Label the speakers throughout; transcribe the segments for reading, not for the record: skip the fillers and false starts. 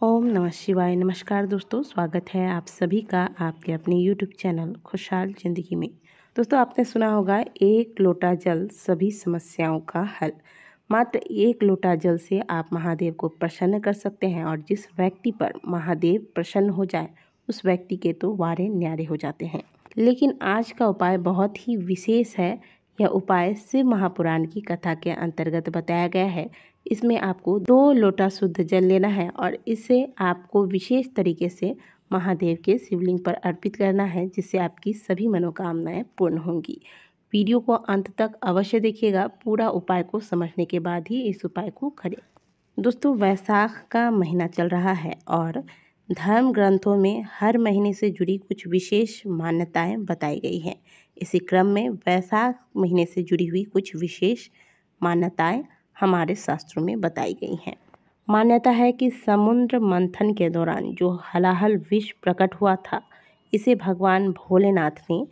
Speaker 1: ओम नमः शिवाय। नमस्कार दोस्तों, स्वागत है आप सभी का आपके अपने YouTube चैनल खुशहाल ज़िंदगी में। दोस्तों, आपने सुना होगा एक लोटा जल सभी समस्याओं का हल। मात्र एक लोटा जल से आप महादेव को प्रसन्न कर सकते हैं और जिस व्यक्ति पर महादेव प्रसन्न हो जाए उस व्यक्ति के तो वारे न्यारे हो जाते हैं। लेकिन आज का उपाय बहुत ही विशेष है। यह उपाय शिव महापुराण की कथा के अंतर्गत बताया गया है। इसमें आपको 2 लोटा शुद्ध जल लेना है और इसे आपको विशेष तरीके से महादेव के शिवलिंग पर अर्पित करना है, जिससे आपकी सभी मनोकामनाएं पूर्ण होंगी। वीडियो को अंत तक अवश्य देखिएगा। पूरा उपाय को समझने के बाद ही इस उपाय को करें। दोस्तों, वैशाख का महीना चल रहा है और धर्म ग्रंथों में हर महीने से जुड़ी कुछ विशेष मान्यताएं बताई गई हैं। इसी क्रम में वैशाख महीने से जुड़ी हुई कुछ विशेष मान्यताएं हमारे शास्त्रों में बताई गई हैं। मान्यता है कि समुद्र मंथन के दौरान जो हलाहल विष प्रकट हुआ था, इसे भगवान भोलेनाथ ने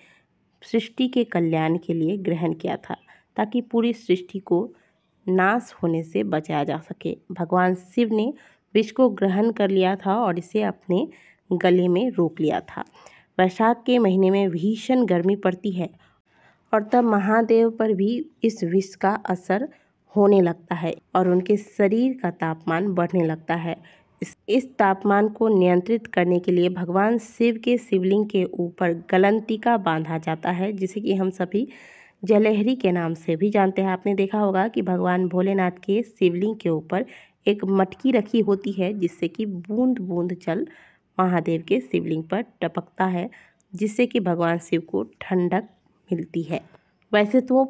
Speaker 1: सृष्टि के कल्याण के लिए ग्रहण किया था, ताकि पूरी सृष्टि को नाश होने से बचाया जा सके। भगवान शिव ने विष को ग्रहण कर लिया था और इसे अपने गले में रोक लिया था। वैशाख के महीने में भीषण गर्मी पड़ती है और तब महादेव पर भी इस विष का असर होने लगता है और उनके शरीर का तापमान बढ़ने लगता है। इस तापमान को नियंत्रित करने के लिए भगवान शिव के शिवलिंग के ऊपर गलंतिका बांधा जाता है, जिसे कि हम सभी जलहरी के नाम से भी जानते हैं। आपने देखा होगा कि भगवान भोलेनाथ के शिवलिंग के ऊपर एक मटकी रखी होती है, जिससे कि बूंद बूंद जल महादेव के शिवलिंग पर टपकता है, जिससे कि भगवान शिव को ठंडक मिलती है। वैसे तो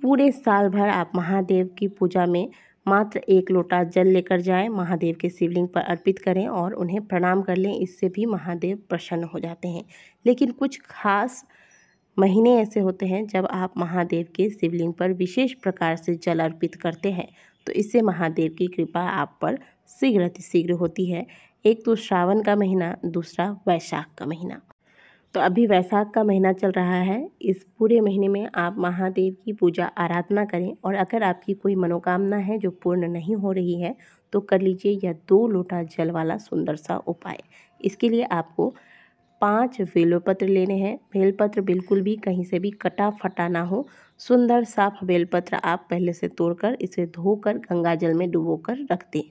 Speaker 1: पूरे साल भर आप महादेव की पूजा में मात्र 1 लोटा जल लेकर जाएं, महादेव के शिवलिंग पर अर्पित करें और उन्हें प्रणाम कर लें। इससे भी महादेव प्रसन्न हो जाते हैं। लेकिन कुछ खास महीने ऐसे होते हैं जब आप महादेव के शिवलिंग पर विशेष प्रकार से जल अर्पित करते हैं, तो इससे महादेव की कृपा आप पर शीघ्र अतिशीघ्र होती है। एक तो श्रावण का महीना, दूसरा वैशाख का महीना। तो अभी वैशाख का महीना चल रहा है। इस पूरे महीने में आप महादेव की पूजा आराधना करें और अगर आपकी कोई मनोकामना है जो पूर्ण नहीं हो रही है, तो कर लीजिए यह 2 लोटा जल वाला सुंदर सा उपाय। इसके लिए आपको 5 बेलपत्र लेने हैं। बेलपत्र बिल्कुल भी कहीं से भी कटा फटा ना हो। सुंदर साफ बेलपत्र आप पहले से तोड़कर इसे धोकर गंगा जल में डुबोकर रख दें।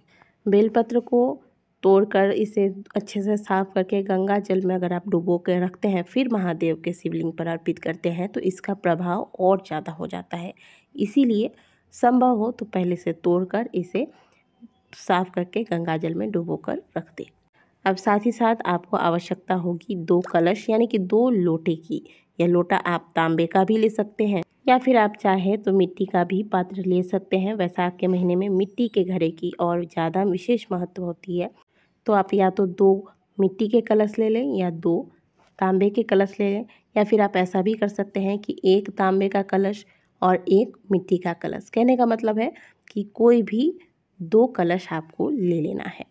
Speaker 1: बेलपत्र को तोड़कर इसे अच्छे से साफ करके गंगा जल में अगर आप डुबो के रखते हैं, फिर महादेव के शिवलिंग पर अर्पित करते हैं, तो इसका प्रभाव और ज़्यादा हो जाता है। इसीलिए संभव हो तो पहले से तोड़कर इसे साफ करके गंगा जल में डुबोकर रख दें। अब साथ ही साथ आपको आवश्यकता होगी 2 कलश यानी कि 2 लोटे की। यह लोटा आप तांबे का भी ले सकते हैं या फिर आप चाहे तो मिट्टी का भी पात्र ले सकते हैं। वैशाख के महीने में मिट्टी के घड़े की और ज़्यादा विशेष महत्व होती है, तो आप या तो 2 मिट्टी के कलश ले लें या 2 तांबे के कलश ले लें, या फिर आप ऐसा भी कर सकते हैं कि 1 तांबे का कलश और 1 मिट्टी का कलश। कहने का मतलब है कि कोई भी 2 कलश आपको ले लेना है।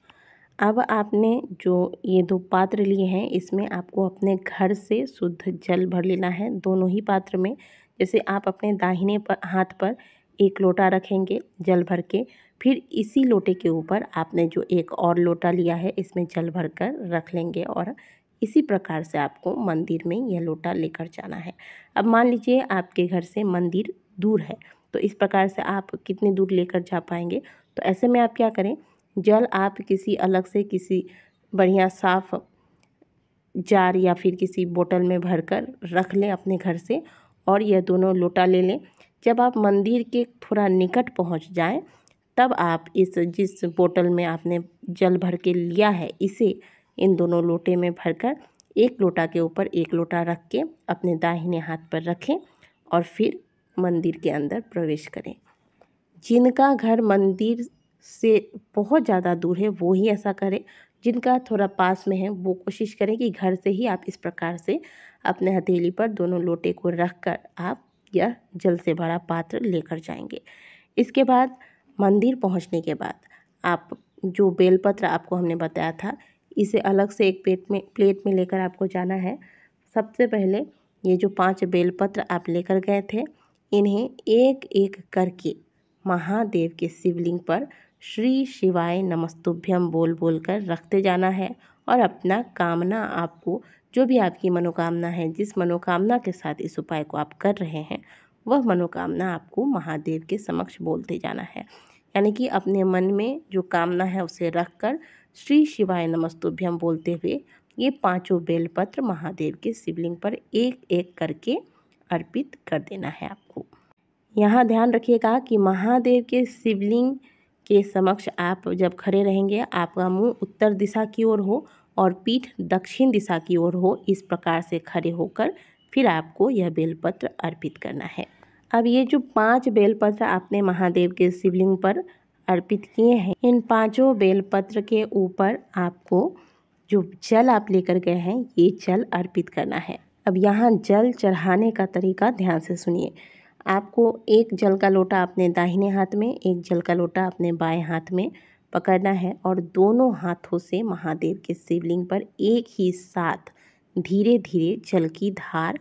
Speaker 1: अब आपने जो ये 2 पात्र लिए हैं, इसमें आपको अपने घर से शुद्ध जल भर लेना है, दोनों ही पात्र में। जैसे आप अपने दाहिने हाथ पर 1 लोटा रखेंगे जल भर के, फिर इसी लोटे के ऊपर आपने जो एक और लोटा लिया है इसमें जल भर कर रख लेंगे और इसी प्रकार से आपको मंदिर में यह लोटा लेकर जाना है। अब मान लीजिए आपके घर से मंदिर दूर है, तो इस प्रकार से आप कितनी दूर लेकर जा पाएंगे? तो ऐसे में आप क्या करें, जल आप किसी अलग से किसी बढ़िया साफ जार या फिर किसी बोतल में भरकर रख लें अपने घर से और यह दोनों लोटा ले लें। जब आप मंदिर के थोड़ा निकट पहुंच जाएं, तब आप जिस बोतल में आपने जल भर के लिया है, इसे इन दोनों लोटे में भरकर 1 लोटा के ऊपर 1 लोटा रख के अपने दाहिने हाथ पर रखें और फिर मंदिर के अंदर प्रवेश करें। जिनका घर मंदिर से बहुत ज़्यादा दूर है वो ही ऐसा करें। जिनका थोड़ा पास में है वो कोशिश करें कि घर से ही आप इस प्रकार से अपने हथेली पर दोनों लोटे को रख कर आप यह जल से भरा पात्र लेकर जाएंगे। इसके बाद मंदिर पहुंचने के बाद आप जो बेलपत्र आपको हमने बताया था, इसे अलग से एक प्लेट में लेकर आपको जाना है। सबसे पहले ये जो 5 बेलपत्र आप लेकर गए थे, इन्हें एक एक करके महादेव के शिवलिंग पर श्री शिवाय नमस्तुभ्यम बोल बोल कर रखते जाना है और अपना कामना, आपको जो भी आपकी मनोकामना है, जिस मनोकामना के साथ इस उपाय को आप कर रहे हैं, वह मनोकामना आपको महादेव के समक्ष बोलते जाना है। यानी कि अपने मन में जो कामना है उसे रखकर श्री शिवाय नमस्तुभ्यम बोलते हुए ये 5 बेलपत्र महादेव के शिवलिंग पर एक एक करके अर्पित कर देना है आपको। यहाँ ध्यान रखिएगा कि महादेव के शिवलिंग के समक्ष आप जब खड़े रहेंगे, आपका मुंह उत्तर दिशा की ओर हो और पीठ दक्षिण दिशा की ओर हो। इस प्रकार से खड़े होकर फिर आपको यह बेलपत्र अर्पित करना है। अब ये जो 5 बेलपत्र आपने महादेव के शिवलिंग पर अर्पित किए हैं, इन 5 बेलपत्र के ऊपर आपको जो जल आप लेकर गए हैं, ये जल अर्पित करना है। अब यहाँ जल चढ़ाने का तरीका ध्यान से सुनिए। आपको एक जल का लोटा अपने दाहिने हाथ में, एक जल का लोटा अपने बाएं हाथ में पकड़ना है और दोनों हाथों से महादेव के शिवलिंग पर एक ही साथ धीरे धीरे जल की धार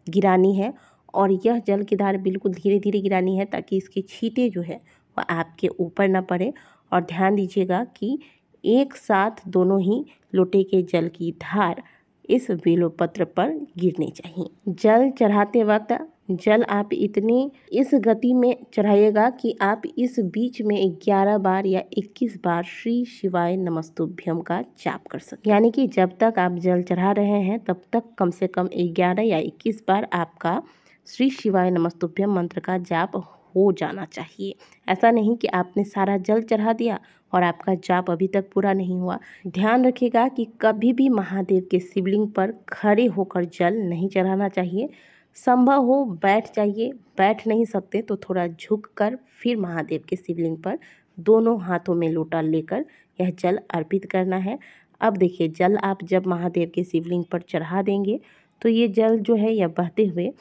Speaker 1: गिरानी है। और यह जल की धार बिल्कुल धीरे धीरे गिरानी है ताकि इसकी छींटे जो है वह आपके ऊपर ना पड़े। और ध्यान दीजिएगा कि एक साथ दोनों ही लोटे के जल की धार इस बेलपत्र पर गिरनी चाहिए। जल चढ़ाते वक्त जल आप इतनी इस गति में चढ़ाइएगा कि आप इस बीच में 11 बार या 21 बार श्री शिवाय नमस्तुभ्यम का जाप कर सकते। यानी कि जब तक आप जल चढ़ा रहे हैं तब तक कम से कम 11 या 21 बार आपका श्री शिवाय नमस्तुभ्यम मंत्र का जाप हो जाना चाहिए। ऐसा नहीं कि आपने सारा जल चढ़ा दिया और आपका जाप अभी तक पूरा नहीं हुआ। ध्यान रखिएगा कि कभी भी महादेव के शिवलिंग पर खड़े होकर जल नहीं चढ़ाना चाहिए। संभव हो बैठ जाइए, बैठ नहीं सकते तो थोड़ा झुक कर फिर महादेव के शिवलिंग पर दोनों हाथों में लोटा लेकर यह जल अर्पित करना है। अब देखिए, जल आप जब महादेव के शिवलिंग पर चढ़ा देंगे तो ये जल जो है यह बहते हुए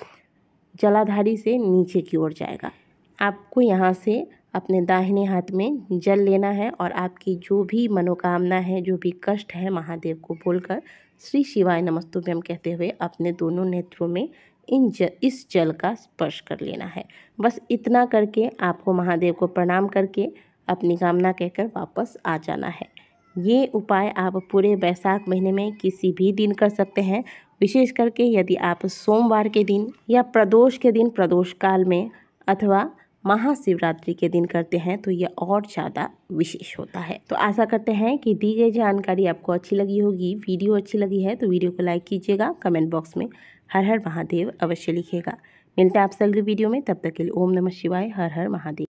Speaker 1: जलाधारी से नीचे की ओर जाएगा। आपको यहाँ से अपने दाहिने हाथ में जल लेना है और आपकी जो भी मनोकामना है, जो भी कष्ट है, महादेव को बोलकर श्री शिवाय नमस्तुभ्यम कहते हुए अपने दोनों नेत्रों में इस जल का स्पर्श कर लेना है। बस इतना करके आपको महादेव को प्रणाम करके अपनी कामना कहकर वापस आ जाना है। ये उपाय आप पूरे वैशाख महीने में किसी भी दिन कर सकते हैं। विशेष करके यदि आप सोमवार के दिन या प्रदोष के दिन, प्रदोष काल में अथवा महाशिवरात्रि के दिन करते हैं तो ये और ज़्यादा विशेष होता है। तो आशा करते हैं कि दी गई जानकारी आपको अच्छी लगी होगी। वीडियो अच्छी लगी है तो वीडियो को लाइक कीजिएगा, कमेंट बॉक्स में हर हर महादेव अवश्य लिखिएगा। मिलते हैं आपसे अगली वीडियो में, तब तक के लिए ओम नमः शिवाय, हर हर महादेव।